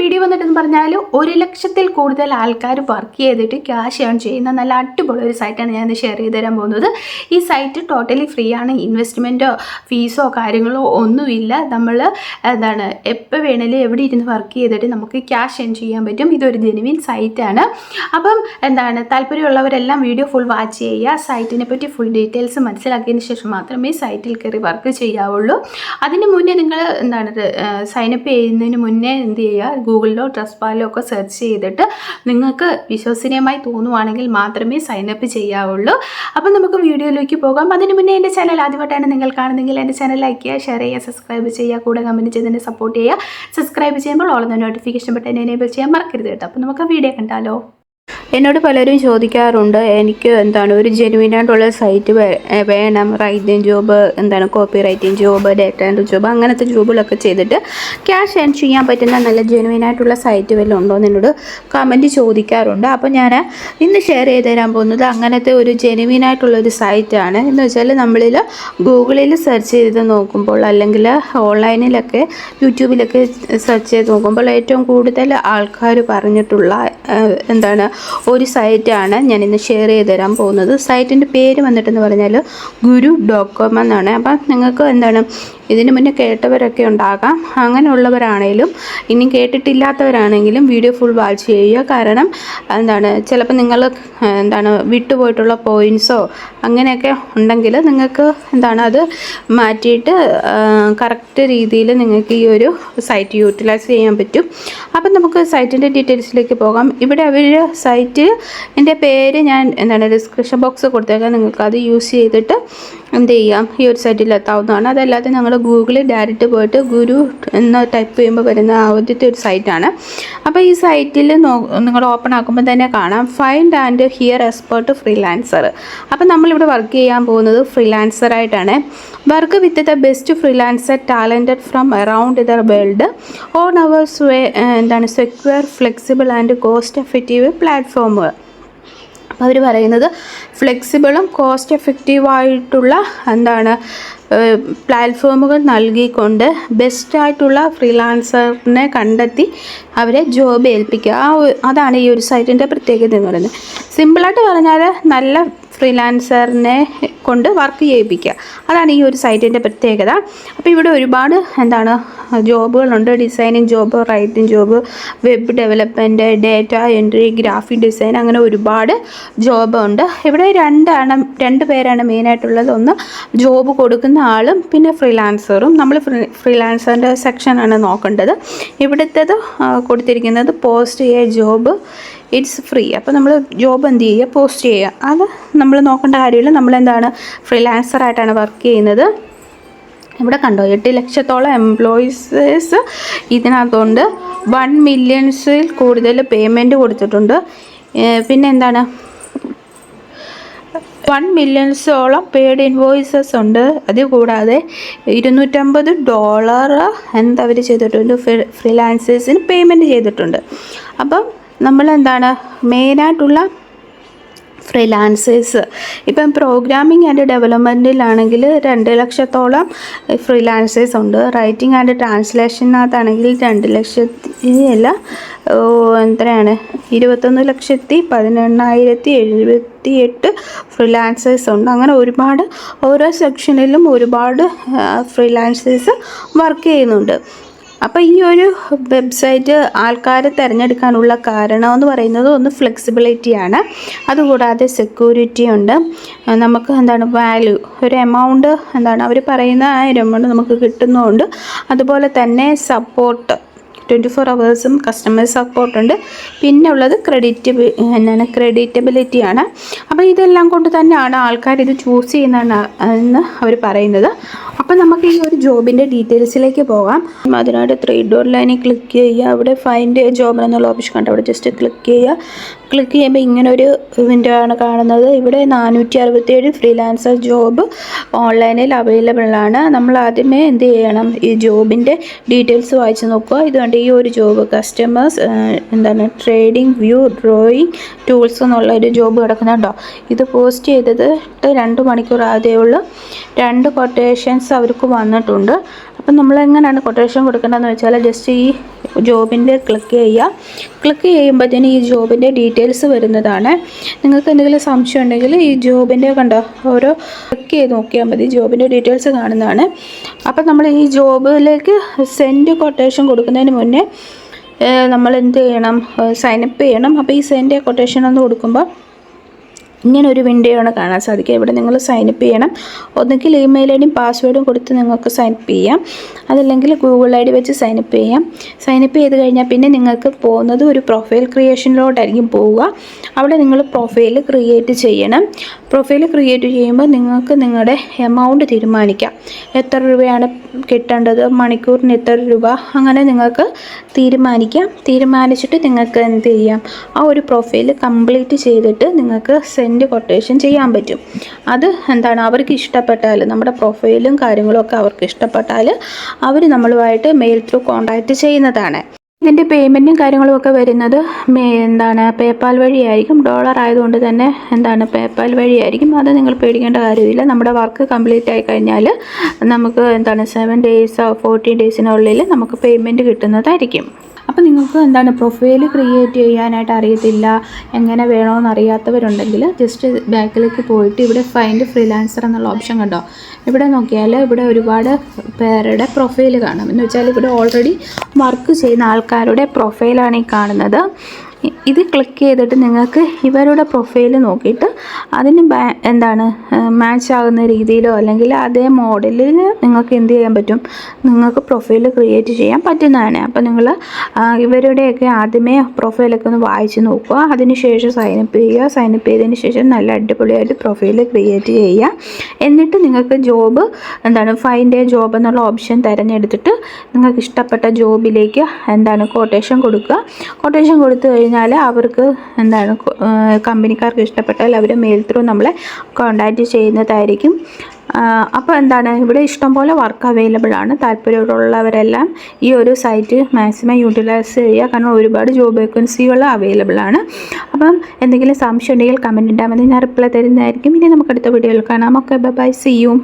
Video വന്നിട്ടെന്ന് പറഞ്ഞാൽ 1 ലക്ഷത്തിൽ കൂടുതൽ ആൾക്കാർ വർക്ക് ചെയ്തിട്ട് ക്യാഷ് ഏൺ ചെയ്യുന്ന നല്ല അടിപൊളി ഒരു സൈറ്റാണ് ഞാൻ ഷെയർ ചെയ്ത് തരാൻ പോകുന്നത്. ഈ സൈറ്റ് ടോട്ടലി ഫ്രീ ആണ്. ഇൻവെസ്റ്റ്മെൻറ്റോ ഫീസോ കാര്യങ്ങളോ ഒന്നുമില്ല. നമ്മൾ എപ്പോൾ വേണേലും എവിടെ ഇരുന്ന് വർക്ക് ചെയ്തിട്ട് നമുക്ക് ക്യാഷ് ഏൺ ചെയ്യാൻ പറ്റും. ഇതൊരു ജെനുവിൻ സൈറ്റാണ്. അപ്പം താല്പര്യമുള്ളവരെല്ലാം വീഡിയോ ഫുൾ വാച്ച് ചെയ്യുക. സൈറ്റിനെ പറ്റി ഫുൾ ഡീറ്റെയിൽസ് മനസ്സിലാക്കിയതിന് ശേഷം മാത്രമേ സൈറ്റിൽ കയറി വർക്ക് ചെയ്യാവുള്ളൂ. അതിന് മുന്നേ നിങ്ങൾ സൈനപ്പ് ചെയ്യുന്നതിന് മുന്നേ എന്ത് ചെയ്യുക, ഗൂഗിളിലോ ട്രസ്റ്റ്പാഡിലോ ഒക്കെ സെർച്ച് ചെയ്തിട്ട് നിങ്ങൾക്ക് വിശ്വസനീയമായി തോന്നുവാണെങ്കിൽ മാത്രമേ സൈനപ്പ് ചെയ്യാവുള്ളൂ. അപ്പം നമുക്ക് വീഡിയോയിലേക്ക് പോകാം. അതിന് മുന്നേ എൻ്റെ ചാനൽ ആദ്യമായിട്ടാണ് നിങ്ങൾ കാണുന്നതെങ്കിൽ എൻ്റെ ചാനൽ ലൈക്ക് ചെയ്യുക, ഷെയർ ചെയ്യുക, സബ്സ്ക്രൈബ് ചെയ്യുക, കൂടെ കമൻറ്റ് ചെയ്ത് എന്നെ സപ്പോർട്ട് ചെയ്യുക. സബ്സ്ക്രൈബ് ചെയ്യുമ്പോൾ ഓളുന്ന നോട്ടിഫിക്കേഷൻ ബട്ടൺ എനേബിൾ ചെയ്യാൻ മറക്കരുത് കേട്ടോ. അപ്പോൾ നമുക്ക് വീഡിയോ കണ്ടാലോ. എന്നോട് പലരും ചോദിക്കാറുണ്ട്, എനിക്ക് ഒരു ജെനുവിനായിട്ടുള്ള സൈറ്റ് വേണം, writing job, copy writing job, data entry job, അങ്ങനത്തെ ജോബുകളൊക്കെ ചെയ്തിട്ട് ക്യാഷ് ഏൺ ചെയ്യാൻ പറ്റുന്ന നല്ല ജെനുവിനായിട്ടുള്ള സൈറ്റ് വല്ലതും ഉണ്ടോ എന്ന് എന്നോട് കമൻറ്റ് ചോദിക്കാറുണ്ട്. അപ്പോൾ ഞാൻ ഇന്ന് ഷെയർ ചെയ്ത് തരാൻ പോകുന്നത് അങ്ങനത്തെ ഒരു ജെനുവിനായിട്ടുള്ളൊരു സൈറ്റാണ്. എന്ന് വെച്ചാൽ നമ്മളിൽ ഗൂഗിളിൽ സെർച്ച് ചെയ്ത് നോക്കുമ്പോൾ അല്ലെങ്കിൽ ഓൺലൈനിലൊക്കെ യൂട്യൂബിലൊക്കെ സെർച്ച് ചെയ്ത് നോക്കുമ്പോൾ ഏറ്റവും കൂടുതൽ ആൾക്കാർ പറഞ്ഞിട്ടുള്ള ഒരു സൈറ്റാണ് ഞാനിന്ന് ഷെയർ ചെയ്ത് തരാൻ പോകുന്നത്. സൈറ്റിൻ്റെ പേര് വന്നിട്ടെന്ന് പറഞ്ഞാൽ guru.com എന്നാണ്. അപ്പം നിങ്ങൾക്ക് ഇതിന് മുന്നേ കേട്ടവരൊക്കെ ഉണ്ടാകാം. അങ്ങനെയുള്ളവരാണേലും ഇനി കേട്ടിട്ടില്ലാത്തവരാണെങ്കിലും വീഡിയോ ഫുൾ വാച്ച് ചെയ്യുക. കാരണം ചിലപ്പോൾ നിങ്ങൾ വിട്ടുപോയിട്ടുള്ള പോയിൻറ്റ്സോ അങ്ങനെയൊക്കെ ഉണ്ടെങ്കിൽ നിങ്ങൾക്ക് അത് മാറ്റിയിട്ട് കറക്റ്റ് രീതിയിൽ നിങ്ങൾക്ക് ഈ ഒരു സൈറ്റ് യൂട്ടിലൈസ് ചെയ്യാൻ പറ്റും. അപ്പം നമുക്ക് സൈറ്റിൻ്റെ ഡീറ്റെയിൽസിലേക്ക് പോകാം. ഇവിടെ അവർ സൈറ്റിൻ്റെ പേര് ഞാൻ ഡിസ്ക്രിപ്ഷൻ ബോക്സ് കൊടുത്തേക്കാം. നിങ്ങൾക്ക് അത് യൂസ് ചെയ്തിട്ട് എന്ത് ചെയ്യാം, ഈ ഒരു സൈറ്റിൽ എത്താവുന്നതാണ്. അതല്ലാതെ ഞങ്ങൾ ഗൂഗിളിൽ ഡയറക്റ്റ് പോയിട്ട് ഗുരു എന്ന് ടൈപ്പ് ചെയ്യുമ്പോൾ വരുന്ന ആദ്യത്തെ ഒരു സൈറ്റാണ്. അപ്പോൾ ഈ സൈറ്റിൽ നിങ്ങൾ ഓപ്പൺ ആക്കുമ്പോൾ തന്നെ കാണാം find and hire expert freelancer. അപ്പോൾ നമ്മളിവിടെ വർക്ക് ചെയ്യാൻ പോകുന്നത് ഫ്രീലാൻസറായിട്ടാണ്. Work with the best freelancer talented from around the world on our secure flexible and cost effective പ്ലാറ്റ്ഫോമുകൾ. അപ്പോൾ അവർ പറയുന്നത് ഫ്ലെക്സിബിളും കോസ്റ്റ് എഫക്റ്റീവായിട്ടുള്ള പ്ലാറ്റ്ഫോമുകൾ നൽകിക്കൊണ്ട് ബെസ്റ്റായിട്ടുള്ള ഫ്രീലാൻസറിനെ കണ്ടെത്തി അവരെ ജോബ് ഏൽപ്പിക്കുക. അതാണ് ഈ ഒരു സൈറ്റിൻ്റെ പ്രത്യേകത എന്ന് പറയുന്നത്. സിമ്പിളായിട്ട് പറഞ്ഞാൽ നല്ല ഫ്രീലാൻസറിനെ കൊണ്ട് വർക്ക് ചെയ്യിപ്പിക്കുക, അതാണ് ഈ ഒരു സൈറ്റിൻ്റെ പ്രത്യേകത. അപ്പോൾ ഇവിടെ ഒരുപാട് ജോബുകളുണ്ട്. Designing job, writing job, web development, data entry, graphic design, അങ്ങനെ ഒരുപാട് ജോബുണ്ട്. ഇവിടെ രണ്ട് പേരാണ് മെയിനായിട്ടുള്ളത്. ഒന്ന് ജോബ് കൊടുക്കുന്ന ആളും പിന്നെ ഫ്രീലാൻസറും. നമ്മൾ ഫ്രീലാൻസറിൻ്റെ സെക്ഷനാണ് നോക്കേണ്ടത്. ഇവിടുത്തേത് കൊടുത്തിരിക്കുന്നത് post A job it's free. അപ്പോൾ നമ്മൾ ജോബ് എന്ത് ചെയ്യുക, പോസ്റ്റ് ചെയ്യുക. അത് നമ്മൾ നോക്കേണ്ട കാര്യമില്ല. നമ്മളെന്താണ് ഫ്രീലാൻസറായിട്ടാണ് വർക്ക് ചെയ്യുന്നത്. ഇവിടെ കണ്ടോ 8 ലക്ഷത്തോളം എംപ്ലോയീസ് ഇതിനകത്തുണ്ട്. 1 മില്യൺസിൽ കൂടുതൽ പേയ്മെൻറ്റ് കൊടുത്തിട്ടുണ്ട്. പിന്നെ 1 മില്യൺസോളം പെയ്ഡ് ഇൻവോയ്സസ് ഉണ്ട്. അതുകൂടാതെ $250 അവർ ചെയ്തിട്ടുണ്ട്, ഫ്രീലാൻസേഴ്സിന് പേയ്മെൻറ്റ് ചെയ്തിട്ടുണ്ട്. അപ്പം നമ്മൾ മെയിനായിട്ടുള്ള ഫ്രീലാൻസേഴ്സ് ഇപ്പം പ്രോഗ്രാമിംഗ് ആൻഡ് ഡെവലപ്മെൻറ്റിലാണെങ്കിൽ 2 ലക്ഷത്തോളം ഫ്രീലാൻസേഴ്സ് ഉണ്ട്. റൈറ്റിംഗ് ആൻഡ് ട്രാൻസ്ലേഷനകത്താണെങ്കിൽ 21,11,78 ഫ്രീലാൻസേഴ്സ് ഉണ്ട്. അങ്ങനെ ഒരുപാട് ഓരോ സെക്ഷനിലും ഒരുപാട് ഫ്രീലാൻസേഴ്സ് വർക്ക് ചെയ്യുന്നുണ്ട്. അപ്പോൾ ഈ ഒരു വെബ്സൈറ്റ് ആൾക്കാരെ തിരഞ്ഞെടുക്കാനുള്ള കാരണം എന്ന് പറയുന്നത് ഒന്ന് ഫ്ലെക്സിബിലിറ്റിയാണ്. അതുകൂടാതെ സെക്യൂരിറ്റി ഉണ്ട്. നമുക്ക് വാല്യൂ, ഒരു എമൗണ്ട് അവർ പറയുന്ന ആ ഒരു എമൗണ്ട് നമുക്ക് കിട്ടുന്നുണ്ട്. അതുപോലെ തന്നെ സപ്പോർട്ട് 24 hours കസ്റ്റമർ സപ്പോർട്ടുണ്ട്. പിന്നെ ഉള്ളത് ക്രെഡിറ്റബിലിറ്റിയാണ്. അപ്പോൾ ഇതെല്ലാം കൊണ്ട് തന്നെയാണ് ആൾക്കാർ ഇത് ചൂസ് ചെയ്യുന്നതാണ് എന്ന് അവർ പറയുന്നത്. അപ്പോൾ നമുക്ക് ഈ ഒരു ജോബിൻ്റെ ഡീറ്റെയിൽസിലേക്ക് പോകാം. അതിനായിട്ട് 3 ഡോട്ട് ലൈനിൽ ക്ലിക്ക് ചെയ്യുക. അവിടെ ഫൈൻഡ് ജോബ് എന്നുള്ള ഓപ്ഷൻ കണ്ട് അവിടെ ജസ്റ്റ് ക്ലിക്ക് ചെയ്യുക. ക്ലിക്ക് ചെയ്യുമ്പോൾ ഇങ്ങനൊരു വിൻഡോ ആണ് കാണുന്നത്. ഇവിടെ 467 ഫ്രീലാൻസർ ജോബ് ഓൺലൈനിൽ അവൈലബിൾ ആണ്. നമ്മൾ ആദ്യമേ എന്ത് ചെയ്യണം, ഈ ജോബിൻ്റെ ഡീറ്റെയിൽസ് വായിച്ച് നോക്കുക. ഇതുകൊണ്ട് ഈ ഒരു job customers trading view drawing tools എന്നുള്ള ഒരു ജോബ് കിടക്കുന്നുണ്ടോ. ഇത് പോസ്റ്റ് ചെയ്തത് 2 മണിക്കൂർ ആദ്യമേ ഉള്ളൂ. 2 കൊട്ടേഷൻസ് അവർക്ക് വന്നിട്ടുണ്ട്. അപ്പം നമ്മൾ എങ്ങനെയാണ് കൊട്ടേഷൻ കൊടുക്കേണ്ടതെന്ന് വെച്ചാൽ ജസ്റ്റ് ഈ ജോബിൻ്റെ ക്ലിക്ക് ചെയ്യുക. ക്ലിക്ക് ചെയ്യുമ്പോഴത്തേന് ഈ ജോബിൻ്റെ ഡീറ്റെയിൽസ് വരുന്നതാണ്. നിങ്ങൾക്ക് എന്തെങ്കിലും സംശയം ഉണ്ടെങ്കിൽ ഈ ജോബിൻ്റെ കണ്ടോ ഓരോ ക്ലിക്ക് ചെയ്ത് നോക്കിയാൽ മതി, ജോബിൻ്റെ ഡീറ്റെയിൽസ് കാണുന്നതാണ്. അപ്പം നമ്മൾ ഈ ജോബിലേക്ക് സെൻഡ് കൊട്ടേഷൻ കൊടുക്കുന്നതിന് മുന്നേ നമ്മൾ എന്ത് ചെയ്യണം, സൈനപ്പ് ചെയ്യണം. അപ്പോൾ ഈ സെൻഡ് കൊട്ടേഷൻ എന്ന് കൊടുക്കുമ്പോൾ ഇങ്ങനൊരു വിൻഡോ ആണ് കാണാൻ സാധിക്കുക. ഇവിടെ നിങ്ങൾ സൈനപ്പ് ചെയ്യണം. ഒന്നുകിൽ ഇമെയിൽ ഐ ഡിയും പാസ്വേഡും കൊടുത്ത് നിങ്ങൾക്ക് സൈനപ്പ് ചെയ്യാം, അതല്ലെങ്കിൽ ഗൂഗിൾ ഐ ഡി വെച്ച് സൈനപ്പ് ചെയ്യാം. സൈനപ്പ് ചെയ്ത് കഴിഞ്ഞാൽ പിന്നെ നിങ്ങൾക്ക് പോകുന്നത് ഒരു പ്രൊഫൈൽ ക്രിയേഷനിലോട്ടായിരിക്കും പോവുക. അവിടെ നിങ്ങൾ പ്രൊഫൈൽ ക്രിയേറ്റ് ചെയ്യണം. പ്രൊഫൈൽ ക്രിയേറ്റ് ചെയ്യുമ്പോൾ നിങ്ങൾക്ക് നിങ്ങളുടെ എമൗണ്ട് തീരുമാനിക്കാം. എത്ര രൂപയാണ് കിട്ടേണ്ടത്, മണിക്കൂറിന് എത്ര രൂപ, അങ്ങനെ നിങ്ങൾക്ക് തീരുമാനിച്ചിട്ട് നിങ്ങൾക്ക് എന്ത് ചെയ്യാം, ആ ഒരു പ്രൊഫൈൽ കംപ്ലീറ്റ് ചെയ്തിട്ട് നിങ്ങൾക്ക് സെൻഡ് കൊട്ടേഷൻ ചെയ്യാൻ പറ്റും. അത് എന്താണ്, അവർക്ക് ഇഷ്ടപ്പെട്ടാൽ, നമ്മുടെ പ്രൊഫൈലും കാര്യങ്ങളും ഒക്കെ അവർക്ക് ഇഷ്ടപ്പെട്ടാൽ അവർ നമ്മളുമായിട്ട് മെയിൽ ത്രൂ കോൺടാക്റ്റ് ചെയ്യുന്നതാണ്. ഇതിൻ്റെ പേയ്മെൻറ്റും കാര്യങ്ങളും ഒക്കെ വരുന്നത് പേപ്പാൽ വഴിയായിരിക്കും. ഡോളർ ആയതുകൊണ്ട് തന്നെ പേപ്പാൽ വഴിയായിരിക്കും. അത് നിങ്ങൾ പേടിക്കേണ്ട കാര്യമില്ല. നമ്മുടെ വർക്ക് കംപ്ലീറ്റ് ആയി കഴിഞ്ഞാൽ നമുക്ക് 7 ഡേയ്സോ 14 ഡേയ്സിനുള്ളിൽ നമുക്ക് പേയ്മെൻറ്റ് കിട്ടുന്നതായിരിക്കും. അപ്പോൾ നിങ്ങൾക്ക് പ്രൊഫൈൽ ക്രിയേറ്റ് ചെയ്യാനായിട്ട് അറിയത്തില്ല, എങ്ങനെ വേണമെന്ന് അറിയാത്തവരുണ്ടെങ്കിൽ ജസ്റ്റ് ബാക്കിലേക്ക് പോയിട്ട് ഇവിടെ ഫൈൻഡ് ഫ്രീലാൻസർ എന്നുള്ള ഓപ്ഷൻ കണ്ടോ. ഇവിടെ നോക്കിയാൽ ഇവിടെ ഒരുപാട് പേരുടെ പ്രൊഫൈൽ കാണാം. എന്ന് വെച്ചാൽ ഇവിടെ ഓൾറെഡി വർക്ക് ചെയ്യുന്ന ആൾക്കാരുടെ പ്രൊഫൈലാണ് ഈ കാണുന്നത്. ഇത് ക്ലിക്ക് ചെയ്തിട്ട് നിങ്ങൾക്ക് ഇവരുടെ പ്രൊഫൈൽ നോക്കിയിട്ട് അതിന് മാച്ച് ആകുന്ന രീതിയിലോ അല്ലെങ്കിൽ അതേ മോഡലിൽ നിങ്ങൾക്ക് എന്ത് ചെയ്യാൻ പറ്റും, നിങ്ങൾക്ക് പ്രൊഫൈൽ ക്രിയേറ്റ് ചെയ്യാൻ പറ്റുന്നതാണ്. അപ്പോൾ നിങ്ങൾ ഇവരുടെയൊക്കെ ആദ്യമേ പ്രൊഫൈലൊക്കെ ഒന്ന് വായിച്ച് നോക്കുക. അതിനുശേഷം സൈനപ്പ് ചെയ്യുക. സൈനപ്പ് ചെയ്തതിന് ശേഷം നല്ല അടിപൊളിയായിട്ട് പ്രൊഫൈൽ ക്രിയേറ്റ് ചെയ്യുക. എന്നിട്ട് നിങ്ങൾക്ക് ജോബ് ഫൈൻഡ് എ ജോബ് എന്നുള്ള ഓപ്ഷൻ തിരഞ്ഞെടുത്തിട്ട് നിങ്ങൾക്ക് ഇഷ്ടപ്പെട്ട ജോബിലേക്ക് കൊട്ടേഷൻ കൊടുക്കുക. കൊട്ടേഷൻ കൊടുത്തു കഴിഞ്ഞാൽ അവർക്ക് കമ്പനിക്കാർക്ക് ഇഷ്ടപ്പെട്ടാൽ അവർ മെയിൽ ത്രൂ നമ്മളെ കോൺടാക്റ്റ് ചെയ്യുന്നതായിരിക്കും. അപ്പോൾ ഇവിടെ ഇഷ്ടംപോലെ വർക്ക് അവൈലബിൾ ആണ്. താല്പര്യമുള്ളവരെല്ലാം ഈ ഒരു സൈറ്റ് മാക്സിമം യൂട്ടിലൈസ് ചെയ്യുക. കാരണം ഒരുപാട് ജോബ് വേക്കൻസികൾ അവൈലബിൾ ആണ്. അപ്പം എന്തെങ്കിലും സംശയം ഉണ്ടെങ്കിൽ കമൻറ്റ് ഇട്ടാൽ മതി, ഞാൻ റിപ്ലൈ തരുന്നതായിരിക്കും. ഇനി നമുക്ക് അടുത്ത വീഡിയോയിൽ കാണാം. Okay, bye, see U.